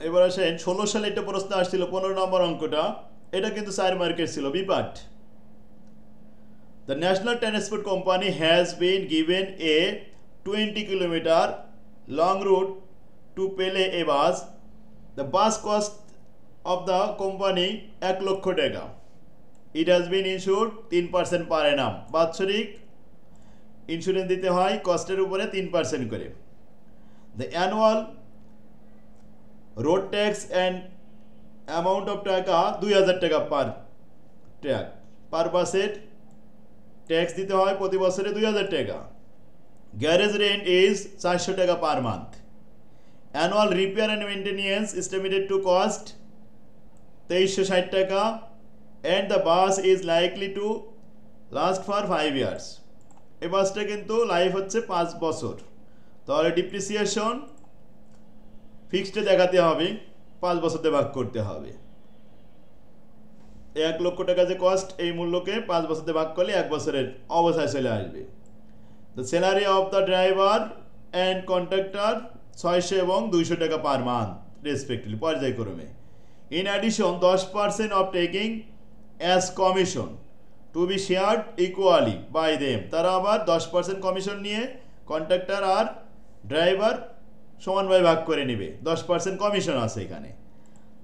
এবার আসেন 16 সালে একটা প্রশ্ন আসছিল 15 নম্বর অঙ্কটা, এটা কিন্তু 4 মার্কের ছিল B part. The National Transport Company has been given a 20 kilometer long route to Pele a bus. The bus cost of the company 1 lakh টাকা. It has been insured 3% per annum. বাৎসরিক ইন্স্যুরেন্স দিতে হয় কস্টের উপরে 3% করে। The annual road tax and amount of টাকা 2000 টাকা পার বাসের tax দিতে হয় প্রতি বছরে 2000 টাকা। গ্যারেজ রেন্ট ইজ 400 টাকা per month. Annual repair and maintenance estimated to cost 2360 টাকা and the bus is likely to last for 5 years. এই বাসটা কিন্তু লাইফ হচ্ছে 5 বছর, তাহলে ডিপ্রিসিয়েশন ফিক্সডে দেখাতে হবে, 5 বছর দিয়ে ভাগ করতে হবে। 1 লক্ষ টাকা যে কস্ট, এই মূল্যকে 5 বছর দিয়ে ভাগ করলে 1 বছরের অবস্থায় চলে আসবে। The salary of the driver and contractor 600 এবং 200 টাকা পার মান্থ রেসপেক্টিভলি পর্যায়ক্রমে। In addition 10% of taking as commission to be shared equally by them. তারা আবার 10% কমিশন নিয়ে কন্ট্রাক্টর আর ড্রাইভার সমানভাবে ভাগ করে নেবে, 10% কমিশন আছে এখানে।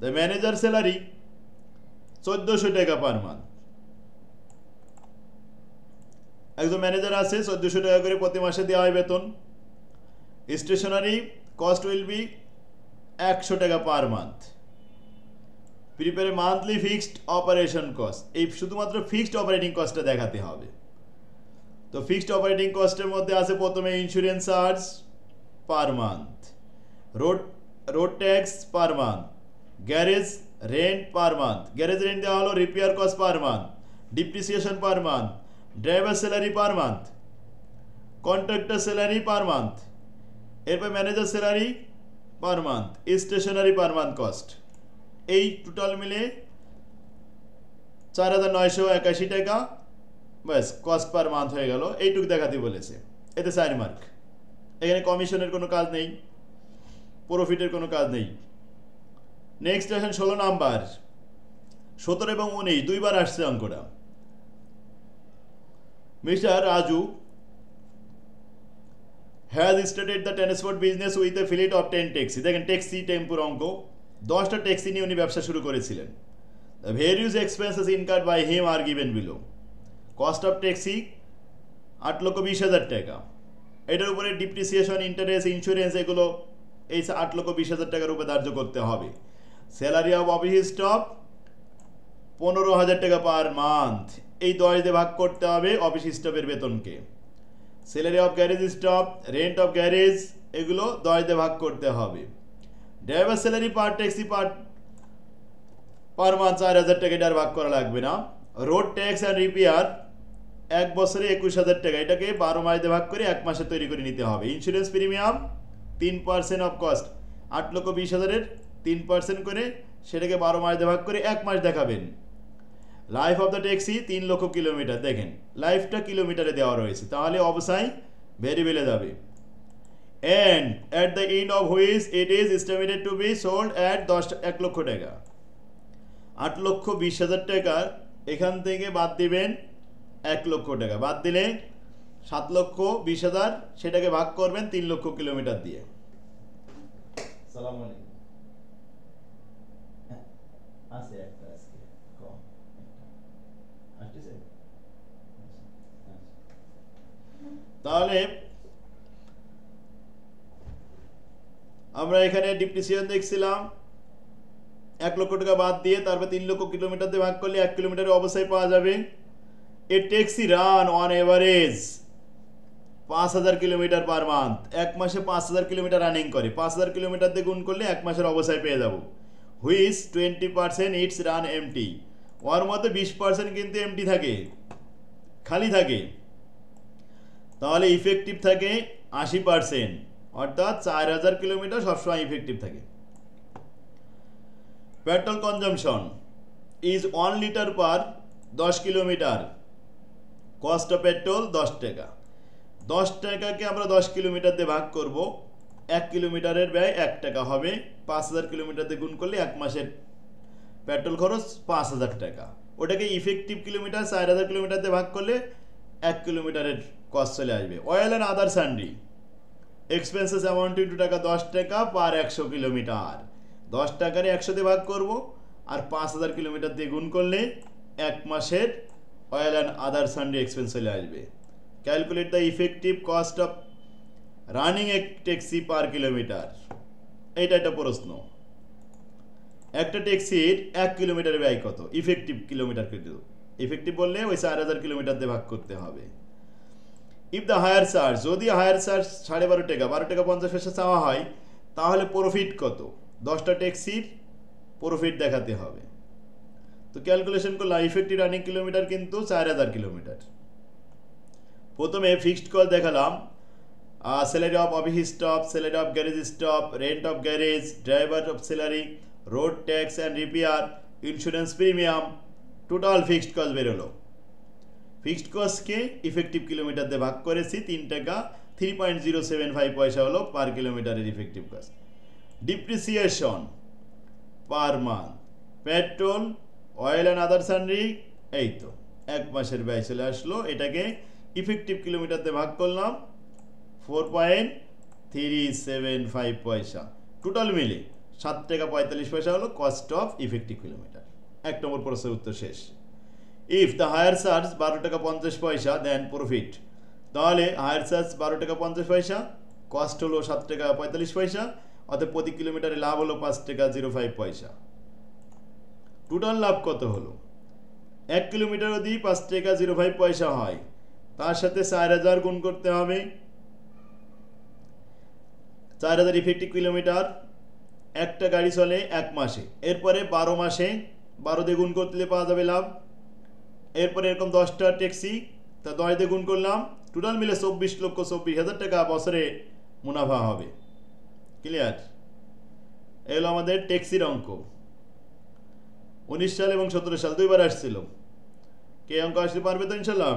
দ্য ম্যানেজার স্যালারি 1400 টাকা পার মান্থ। একজন ম্যানেজার আছে, 1400 টাকা করে প্রতি মাসে দেওয়া হয় বেতন। স্টেশনারি কস্ট উইল বি 100 টাকা per month. Prepare monthly fixed operation cost, এই শুধুমাত্র ফিক্সড অপারেটিং কস্টটা দেখাতে হবে। তো ফিক্সড অপারেটিং কস্টের মধ্যে আছে প্রথমে insurance charge per month, road tax per month, garage rent per month, garage rent দেওয়া হলো, repair cost per month, depreciation per month, driver salary per month, contractor salary per month, এরপর manager salary per month, stationery per month cost. এই total মিলে 4981 টাকা ব্যাস cost per month হয়ে গেল। এইটুকু দেখাতে বলেছে, এতে 4 মার্ক। এখানে কমিশনের কোনো কাজ নেই, প্রফিটের কোনো কাজ নেই। নেক্সট আসেন 16 নাম্বার। 17 এবং 19 দুইবার আসছে অঙ্কটা। Mr Raju has started the transport business with a fleet of 10 taxi. দেখেন ট্যাক্সি টেম্পুর অঙ্ক, 10টা ট্যাক্সি নিয়ে উনি ব্যবসা শুরু করেছিলেন। The various expenses incurred by him are given below. Cost of taxi 8,20,000 টাকা। এটার উপরে ডিপ্রিসিয়েশন, ইন্টারেস্ট, ইন্স্যুরেন্স এগুলো এই 8,20,000 টাকার উপরে ধার্য করতে হবে। স্যালারি অফ অফিস স্টাফ 15,000 টাকা পার মান্থ, এই 10 দিয়ে ভাগ করতে হবে অফিস স্টাফের বেতনকে। Salary of garage staff, rent of garage এগুলো 10 দিয়ে ভাগ করতে হবে। Driver salary per taxi per month 4,000 টাকা, এটা আর ভাগ করা লাগবে না। রোড ট্যাক্স অ্যান্ড রিপেয়ার 1 বছরে 21,000 টাকা, এটাকে 12 মাস দিয়ে ভাগ করে 1 মাসে তৈরি করে নিতে হবে। ইন্স্যুরেন্স প্রিমিয়াম 3% অফ কস্ট, 8,20,000-এর 3% করে সেটাকে 12 মাস দিয়ে ভাগ করে 1 মাস দেখাবেন। লাইফ অফ দ্য ট্যাক্সি 3 লক্ষ কিলোমিটার, দেখেন লাইফটা কিলোমিটারে দেওয়া রয়েছে, তাহলে অবশ্যই ভেরিয়েবলে যাবে। And at the end of which it is estimated to be sold at 1 lakh টাকা। 8,20,000 টাকা এখান থেকে বাদ দিবেন 1 লক্ষ টাকা, বাদ দিলে 7,20,000, সেটাকে ভাগ করবেন 3 লক্ষ কিলোমিটার দিয়ে। সালাম আলাইকুম। আছে একটা আজকে কম আসছে। তাহলে আমরা এখানে ডিপ্রিসিয়েশন দেখছিলাম 1 লক্ষ টাকা বাদ দিয়ে, তারপর 3 লক্ষ কিলোমিটার দিয়ে ভাগ করলে 1 কিলোমিটারের অবস্থায় পাওয়া যাবে। A taxi run on average 5,000 kilometre per month, 1 মাসে 5,000 কিলোমিটার রানিং করে, 5,000 কিলোমিটার দিয়ে গুণ করলে 1 মাসের অবস্থায় পেয়ে যাব। হুইচ 20% ইটস রান এমটি, ওর মধ্যে 20% কিন্তু এমটি থাকে, খালি থাকে, তাহলে ইফেক্টিভ থাকে 80%, অর্থাৎ 4,000 কিলোমিটার সবসময় ইফেক্টিভ থাকে। Petrol consumption is 1 litre per 10 kilometre, cost of petrol 10 টাকা। 10 টাকাকে আমরা 10 কিলোমিটার দিয়ে ভাগ করব, 1 কিলোমিটারের ব্যয় 1 টাকা হবে, 5000 কিলোমিটার দিয়ে গুণ করলে 1 মাসের পেট্রোল খরচ 5000 টাকা। ওটাকে ইফেক্টিভ কিলোমিটার 4000 কিলোমিটার দিয়ে ভাগ করলে 1 কিলোমিটারের কস্ট চলে আসবে। Oil and other sundry expenses amounting two টাকা 10 টাকা পার 100 কিলোমিটার। 10 টাকারে 100 দিয়ে ভাগ করব, আর 5000 কিলোমিটার দিয়ে গুণ করলে 1 মাসের oil and other sundry expense চলে আসবে। Calculate the effective cost of running a taxi per kilometre. এইটা একটা প্রশ্ন। একটা ট্যাক্সির 1 কিলোমিটার ব্যয় কত? ইফেক্টিভ কিলোমিটার কিন্তু ইফেক্টিভ বললে ওই 4000 কিলোমিটার দিয়ে ভাগ করতে হবে। ইফ দ্য হায়ার চার্জ, যদি হায়ার চার্জ 12.5 টাকা 12 টাকা 50 পয়সা চাওয়া হয়, তাহলে প্রফিট কত? 10টা ট্যাক্সির প্রফিট দেখাতে হবে। তো ক্যালকুলেশন করলাম ইফেক্টিভ রানিং কিলোমিটার কিন্তু 4000 কিলোমিটার। প্রথমে ফিক্সড কস্ট দেখালাম, salary of office staff, salary of garage staff, rent of garage, driver of salary, road tax and repair, insurance premium, total fixed cost বেরোলো। Fixed কস্টকে effective kilometre দিয়ে ভাগ করেছি, 3 টাকা 3.075 পয়সা হলো পার কিলোমিটারের effective cost. Depreciation per month, petrol, oil and other sundry, এই তো 1 মাসের ব্যয় চলে আসলো। এটাকে ইফেক্টিভ কিলোমিটার দিয়ে ভাগ করলাম, 4.375 পয়সা। টোটাল মিলে 7 টাকা 45 পয়সা হলো কস্ট অফ ইফেক্টিভ কিলোমিটার। 1 নম্বর প্রশ্নের উত্তর শেষ। ইফ দ্য হায়ার চার্জ 12 টাকা 50 পয়সা দেন প্রফিট, তাহলে হায়ার চার্জ 12 টাকা 50 পয়সা, কস্ট হলো 7 টাকা 45 পয়সা, অর্থাৎ প্রতি কিলোমিটারে লাভ হলো 5 টাকা 05 পয়সা। টোটাল লাভ কত হলো? 1 কিলোমিটার যদি 5 টাকা 05 পয়সা হয়, তার সাথে 4000 গুণ করতে হবে। 4000 ইফেক্টিভ কিলোমিটার, একটা গাড়ি চলে 1 মাসে, এরপরে 12 মাসে 12 দিয়ে গুণ করতে পাওয়া যাবে লাভ। এরপরে এরকম 10টা ট্যাক্সি, তা 10 দিয়ে গুণ করলাম, টোটাল মিলে 24,24,000 টাকা বছরে মুনাফা হবে। ক্লিয়ার? এগুলো আমাদের ট্যাক্সির অঙ্ক। 19 সাল এবং 17 সাল দুইবার আসছিল। কে অঙ্ক আসতে পারবে তো ইনশাল্লাহ?